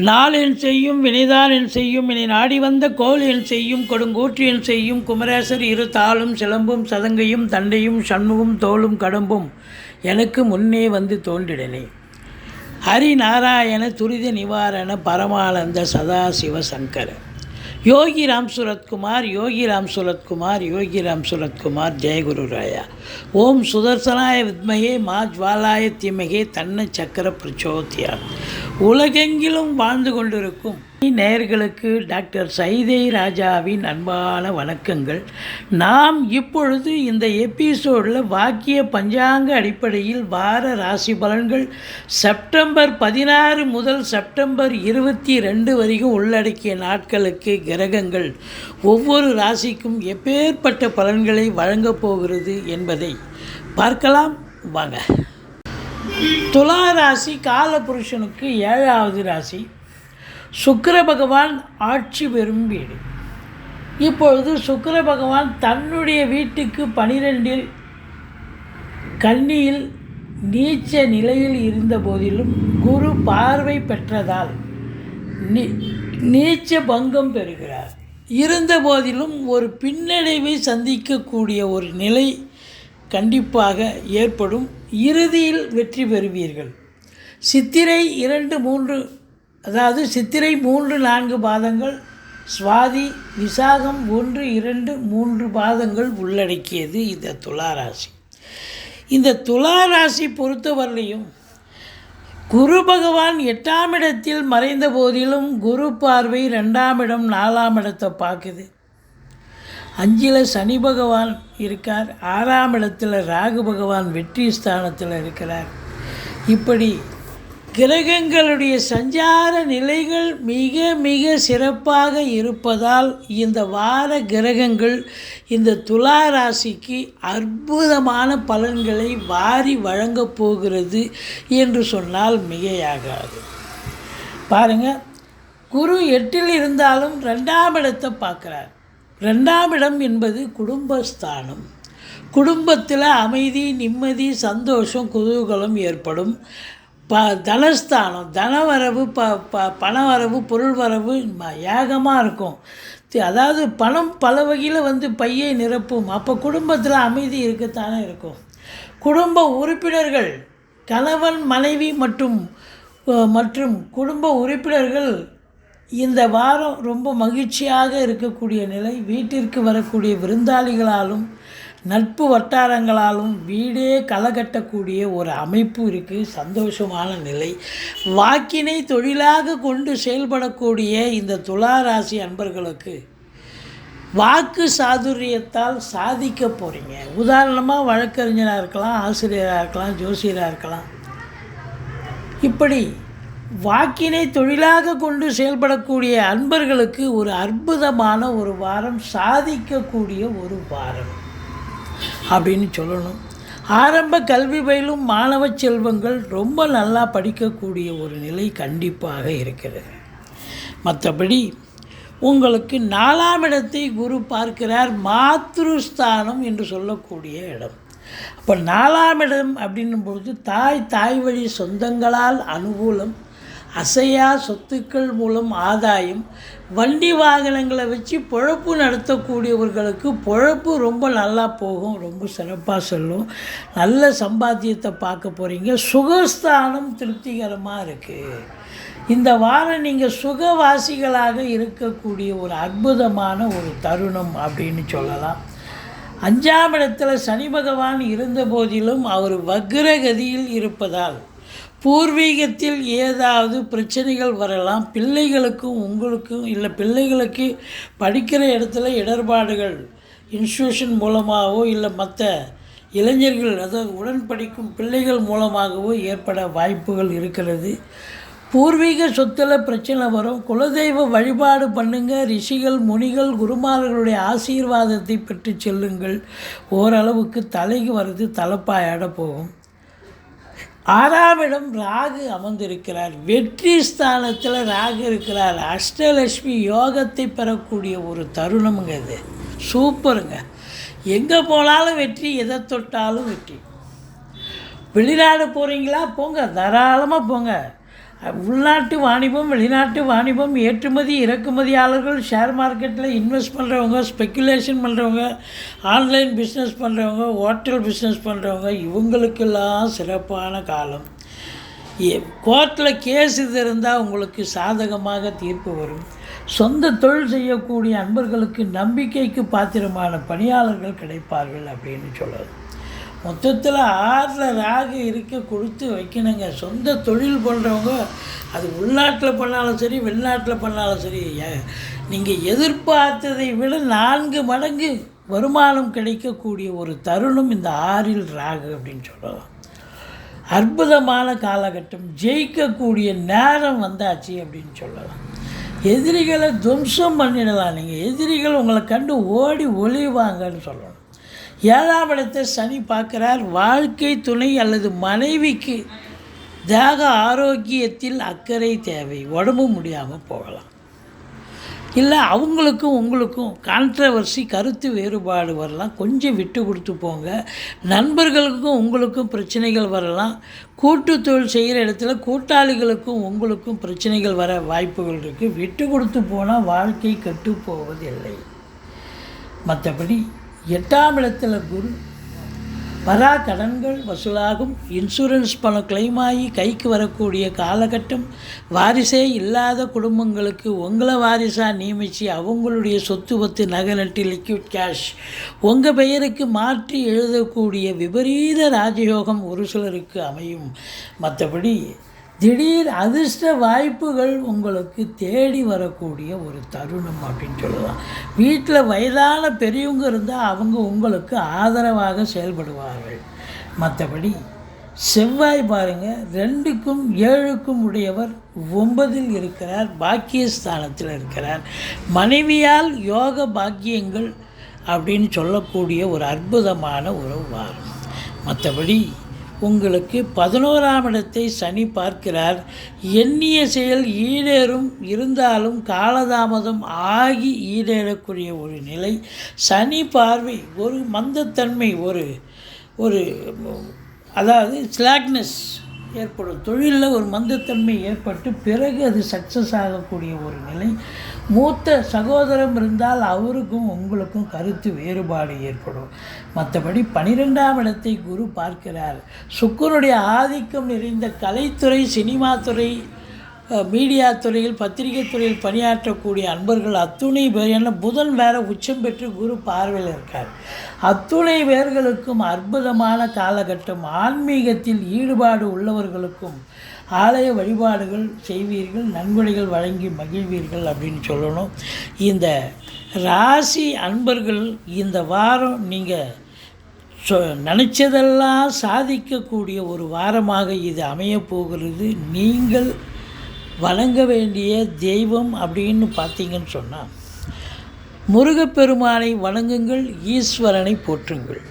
நாள் என் செய்யும் வினைதான் என் செய்யும் இனி நாடி வந்த கோல் என் செய்யும் கொடுங்கூற்று என் செய்யும் குமரேசர் இரு தாளும் சிலம்பும் சதங்கையும் தண்டையும் சண்முகம் தோளும் கடம்பும் எனக்கு முன்னே வந்து தோன்றிடனே. ஹரிநாராயண துரித நிவாரண பரமானந்த சதாசிவ சங்கர யோகி ராம் சுரத்குமார் யோகி ராம் சுரத்குமார் யோகி ராம் சுரத்குமார் ஜெயகுரு ராயா. ஓம் சுதர்சனாய வித்மகே மா ஜ்வாலாய தீமகே தன்ன சக்கர பிரச்சோதியா. உலகெங்கிலும் வாழ்ந்து கொண்டிருக்கும் நேயர்களுக்கு டாக்டர் சைதை ராஜாவின் அன்பான வணக்கங்கள். நாம் இப்பொழுது இந்த எபிசோடில் வாக்கிய பஞ்சாங்க அடிப்படையில் வார ராசி பலன்கள் செப்டம்பர் 16 முதல் செப்டம்பர் 22 வரைக்கும் உள்ளடக்கிய நாட்களுக்கு கிரகங்கள் ஒவ்வொரு ராசிக்கும் எப்பேற்பட்ட பலன்களை வழங்கப் போகிறது என்பதை பார்க்கலாம் வாங்க. துலா ராசி காலபுருஷனுக்கு 7வது ராசி. சுக்கிர பகவான் ஆட்சி பெறும் வீடு. இப்பொழுது சுக்கிர பகவான் தன்னுடைய வீட்டுக்கு 12 கன்னியில் நீச்ச நிலையில் இருந்த போதிலும் குரு பார்வை பெற்றதால் நீச்ச பங்கம் பெறுகிறார். இருந்த போதிலும் ஒரு பின்னடைவை சந்திக்கக்கூடிய ஒரு நிலை கண்டிப்பாக ஏற்படும். இறுதியில் வெற்றி பெறுவீர்கள். சித்திரை 2-3 அதாவது சித்திரை 3-4 பாதங்கள், சுவாதி விசாகம் 1-2-3 பாதங்கள் உள்ளடக்கியது இந்த துளாராசி. இந்த துளாராசி பொறுத்தவரையிலையும் குரு பகவான் 8ஆம் இடத்தில் மறைந்த போதிலும் குரு பார்வை 2ஆம் இடம் 4ஆம் இடத்தை பார்க்குது. 5ல் சனி பகவான் இருக்கார். 6ஆம் இடத்தில் ராகு பகவான் வெற்றி ஸ்தானத்தில் இருக்கிறார். இப்படி கிரகங்களுடைய சஞ்சார நிலைகள் மிக மிக சிறப்பாக இருப்பதால் இந்த வார கிரகங்கள் இந்த துலா ராசிக்கு அற்புதமான பலன்களை வாரி வழங்கப் போகிறது என்று சொன்னால் மிகையாகாது. பாருங்கள், குரு 8ல் இருந்தாலும் 2ஆம் இடத்தை பார்க்குறார். 2ஆம் இடம் என்பது குடும்பஸ்தானம். குடும்பத்தில் அமைதி, நிம்மதி, சந்தோஷம், குதூகலம் ஏற்படும். தனஸ்தானம், தனவரவு, பணவரவு, பொருள் வரவு ஏகமாக இருக்கும். அதாவது பணம் பல வகையில் பையை நிரப்பும். அப்போ குடும்பத்தில் அமைதி இருக்கத்தானே இருக்கும். குடும்ப உறுப்பினர்கள், கணவன் மனைவி மற்றும் குடும்ப உறுப்பினர்கள் இந்த வாரம் ரொம்ப மகிழ்ச்சியாக இருக்கக்கூடிய நிலை. வீட்டிற்கு வரக்கூடிய விருந்தாளிகளாலும் நட்பு வட்டாரங்களாலும் வீடே களை கட்டக்கூடிய ஒரு அமைப்பு இருக்குது. சந்தோஷமான நிலை. வாக்கினை தொழிலாக கொண்டு செயல்படக்கூடிய இந்த துலா ராசி அன்பர்களுக்கு வாக்கு சாதுரியத்தால் சாதிக்க போகிறீங்க. உதாரணமாக வழக்கறிஞராக இருக்கலாம், ஆசிரியராக இருக்கலாம், ஜோசியராக இருக்கலாம். இப்படி வாக்கினை தொழிலாக கொண்டு செயல்படக்கூடிய அன்பர்களுக்கு ஒரு அற்புதமான ஒரு வாரம், சாதிக்கக்கூடிய ஒரு வாரம் அப்படின்னு சொல்லணும். ஆரம்ப கல்வி பயிலும் மாணவ செல்வங்கள் ரொம்ப நல்லா படிக்கக்கூடிய ஒரு நிலை கண்டிப்பாக இருக்கிறது. மற்றபடி உங்களுக்கு 4ஆம் இடத்தை குரு பார்க்கிறார். மாத்ருஸ்தானம் என்று சொல்லக்கூடிய இடம். அப்போ 4ஆம் இடம் அப்படின்னும்பொழுது தாய் வழி சொந்தங்களால் அனுகூலம், அசையா சொத்துக்கள் மூலம் ஆதாயம், வண்டி வாகனங்களை வச்சு பொழப்பு நடத்தக்கூடியவர்களுக்கு பொழப்பு ரொம்ப நல்லா போகும், ரொம்ப சிறப்பாக செல்லும். நல்ல சம்பாத்தியத்தை பார்க்க போகிறீங்க. சுகஸ்தானம் திருப்திகரமாக இருக்குது. இந்த வாரம் நீங்கள் சுகவாசிகளாக இருக்கக்கூடிய ஒரு அற்புதமான ஒரு தருணம் அப்படின்னு சொல்லலாம். 5ஆம் இடத்துல சனி பகவான் இருந்த போதிலும் அவர் வக்ரகதியில் இருப்பதால் பூர்வீகத்தில் ஏதாவது பிரச்சனைகள் வரலாம். பிள்ளைகளுக்கும் உங்களுக்கும் இல்லை பிள்ளைகளுக்கு படிக்கிற இடத்துல இடர்பாடுகள் இன்ஸ்டியூஷன் மூலமாகவோ இல்லை மற்ற இளைஞர்கள் அதாவது உடன் படிக்கும் பிள்ளைகள் மூலமாகவோ ஏற்பட வாய்ப்புகள் இருக்கிறது. பூர்வீக சொத்தில் பிரச்சனை வரும். குலதெய்வ வழிபாடு பண்ணுங்கள். ரிஷிகள், முனிகள், குருமார்களுடைய ஆசீர்வாதத்தை பெற்று செல்லுங்கள். ஓரளவுக்கு தலைக்கு வர்றது தலைப்பாயாட போகும். 6ஆம் இடம் ராகு அமர்ந்திருக்கிறார். வெற்றி ஸ்தானத்தில் ராகு இருக்கிறார். அஷ்டலட்சுமி யோகத்தை பெறக்கூடிய ஒரு தருணமுங்க இது. சூப்பருங்க. எங்கே போனாலும் வெற்றி, எதை தொட்டாலும் வெற்றி. வெளிநாடு போகிறீங்களா? போங்க, தாராளமாக போங்க. உள்நாட்டு வாணிபம், வெளிநாட்டு வாணிபம், ஏற்றுமதி இறக்குமதியாளர்கள், ஷேர் மார்க்கெட்டில் இன்வெஸ்ட் பண்ணுறவங்க, ஸ்பெக்குலேஷன் பண்ணுறவங்க, ஆன்லைன் பிஸ்னஸ் பண்ணுறவங்க, ஹோட்டல் பிஸ்னஸ் பண்ணுறவங்க, இவங்களுக்கெல்லாம் சிறப்பான காலம். கோர்ட்டில் கேஸ் இது இருந்தால் உங்களுக்கு சாதகமாக தீர்ப்பு வரும். சொந்த தொழில் செய்யக்கூடிய அன்பர்களுக்கு நம்பிக்கைக்கு பாத்திரமான பணியாளர்கள் கிடைப்பார்கள் அப்படின்னு சொல்லுது. மொத்தத்தில் 6ல் ராகு இருக்க கொடுத்து வைக்கணுங்க. சொந்த தொழில் பண்ணுறவங்க, அது உள்நாட்டில் பண்ணாலும் சரி, வெளிநாட்டில் பண்ணாலும் சரி, நீங்கள் எதிர்பார்த்ததை விட 4 மடங்கு வருமானம் கிடைக்கக்கூடிய ஒரு தருணம் இந்த 6ல் ராகு அப்படின்னு சொல்லலாம். அற்புதமான காலகட்டம், ஜெயிக்கக்கூடிய நேரம் வந்தாச்சு அப்படின்னு சொல்லலாம். எதிரிகளை துவம்சம் பண்ணிடலாம். நீங்கள் எதிரிகள் உங்களை கண்டு ஓடி ஒளிவாங்கன்னு சொல்லணும். 7ஆம் இடத்தை சனி பார்க்குறார். வாழ்க்கை துணை அல்லது மனைவிக்கு தேக ஆரோக்கியத்தில் அக்கறை தேவை. உடம்பு முடியாமல் போகலாம், இல்லை அவங்களுக்கும் உங்களுக்கும் கான்ட்ரவர்சி, கருத்து வேறுபாடு வரலாம். கொஞ்சம் விட்டு கொடுத்து போங்க. நண்பர்களுக்கும் உங்களுக்கும் பிரச்சனைகள் வரலாம். கூட்டு தொழில் செய்கிற இடத்துல கூட்டாளிகளுக்கும் உங்களுக்கும் பிரச்சனைகள் வர வாய்ப்புகள் இருக்குது. விட்டு கொடுத்து போனால் வாழ்க்கை கெட்டு போவதில்லை. மற்றபடி 8ஆம் இடத்துல குரு, வரா கடன்கள் வசூலாகும். இன்சூரன்ஸ் பணம் கிளைம் ஆகி கைக்கு வரக்கூடிய காலகட்டம். வாரிசே இல்லாத குடும்பங்களுக்கு உங்களை வாரிசாக நியமித்து அவங்களுடைய சொத்து பத்து நகை நட்டு லிக்விட் கேஷ் உங்கள் பெயருக்கு மாற்றி எழுதக்கூடிய விபரீத ராஜயோகம் ஒரு சிலருக்கு அமையும். மற்றபடி திடீர் அதிர்ஷ்ட வாய்ப்புகள் உங்களுக்கு தேடி வரக்கூடிய ஒரு தருணம் அப்படின்னு சொல்லலாம். வீட்டில் வயதான பெரியவங்க இருந்தால் அவங்க உங்களுக்கு ஆதரவாக செயல்படுவார்கள். மற்றபடி செவ்வாய் பாருங்கள், 2க்கும் 7க்கும் உடையவர் 9ல் இருக்கிறார், பாக்கியஸ்தானத்தில் இருக்கிறார். மனைவியால் யோக பாக்கியங்கள் அப்படின்னு சொல்லக்கூடிய ஒரு அற்புதமான ஒரு வாரம். மற்றபடி உங்களுக்கு 11ஆம் இடத்தை சனி பார்க்கிறார். எண்ணிய செயல் ஈடேறும், இருந்தாலும் காலதாமதம் ஆகி ஈடேறக்கூடிய ஒரு நிலை. சனி பார்வை ஒரு மந்தத்தன்மை, ஒரு அதாவது ஸ்லாக்னஸ் ஏற்படும். தொழிலில் ஒரு மந்தத்தன்மை ஏற்பட்டு பிறகு அது சக்ஸஸ் ஆகக்கூடிய ஒரு நிலை. மூத்த சகோதரம் இருந்தால் அவருக்கும் உங்களுக்கும் கருத்து வேறுபாடு ஏற்படும். மற்றபடி 12ஆம் இடத்தை குரு பார்க்கிறார். சுக்கிரனுடைய ஆதிக்கம் நிறைந்த கலைத்துறை, சினிமா துறை, மீடியா துறையில், பத்திரிகை துறையில் பணியாற்றக்கூடிய அன்பர்கள் அத்துணை பேர், என்ன புதன் வேறு உச்சம் பெற்று குரு பார்வையில் இருக்கார். அத்துணை பேர்களுக்கும் அற்புதமான காலகட்டம். ஆன்மீகத்தில் ஈடுபாடு உள்ளவர்களுக்கும் ஆலய வழிபாடுகள் செய்வீர்கள், நன்கொடைகள் வழங்கி மகிழ்வீர்கள் அப்படின்னு சொல்லணும். இந்த ராசி அன்பர்கள் இந்த வாரம் நீங்கள் நினச்சதெல்லாம் சாதிக்கக்கூடிய ஒரு வாரமாக இது அமையப்போகிறது. நீங்கள் வணங்க வேண்டிய தெய்வம் அப்படின்னு பார்த்தீங்கன்னு சொன்னால் முருகப்பெருமானை வணங்குங்கள், ஈஸ்வரனை போற்றுங்கள்.